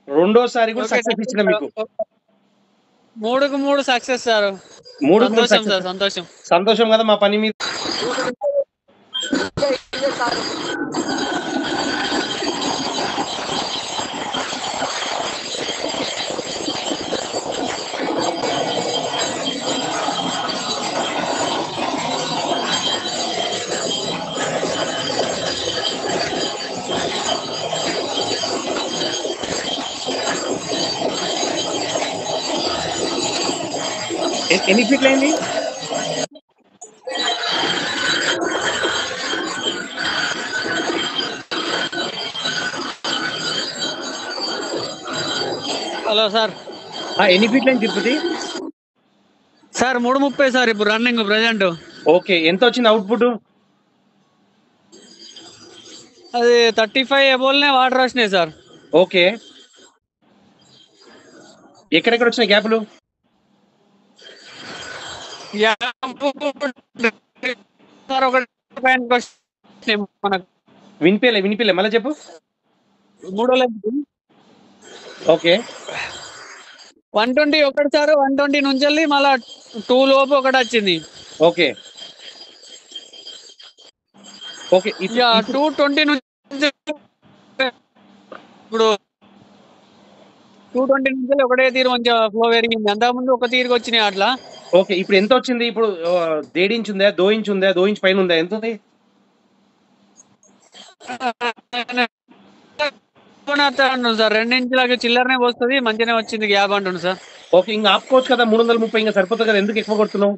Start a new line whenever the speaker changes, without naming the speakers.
రెండోసారి కూడా
okay sir.
Success ఇచ్చిన మీకు.
3కు 3 సక్సెస్ సార్.
3కు 3
సంతోషం సార్,
సక్సెస్.
సంతోషం.
సంతోషం కదా మా పని మీద. ఎన్ని ఫీట్లు అయింది?
Hello sir.
ఎన్ని ఫీట్లు అయింది తిరుపతి?
సార్ 3:30 సార్ ఇప్పుడు రన్నింగ్ ప్రెజెంట్.
ఓకే, ఎంత వచ్చింది అవుట్పుట్?
అది 35 ఎబోల్నే వాటర్ వచ్చినాయి సార్.
ఓకే, ఎక్కడెక్కడ వచ్చినాయి గ్యాప్లు?
సార్ ఒకటి మనకు
వినిపిలే మళ్ళీ చెప్పు.
3 లైన్
ఓకే
120 ఒకటి సార్. 120 నుంచి వెళ్ళి మళ్ళా 2 లోపు ఒకటి వచ్చింది.
ఓకే ఓకే
ఇక 220 నుంచి ఇప్పుడు 220 నుంచి ఒకటే తీరు మంచిగా ఫ్లో పెరిగింది. అంతకుముందు ఒక తీరుకి వచ్చినాయి అట్లా.
ఓకే, ఇప్పుడు ఎంత వచ్చింది? ఇప్పుడు 1.5 ఇంచ్ ఉందా, 2 ఇంచ్ ఉందా, 2 ఇంచ్ పైన ఉందా, ఎంత ఉంది?
సార్ 2 ఇంచులకి చిల్లరనే వస్తుంది, మంచిగానే వచ్చింది గ్యాప్ అంటుండు సార్.
ఓకే, ఇంకా ఆపుకోవచ్చు కదా, 330 ఇంకా సరిపోతుంది కదా, ఎందుకు ఎక్కువ కొడుతున్నావు?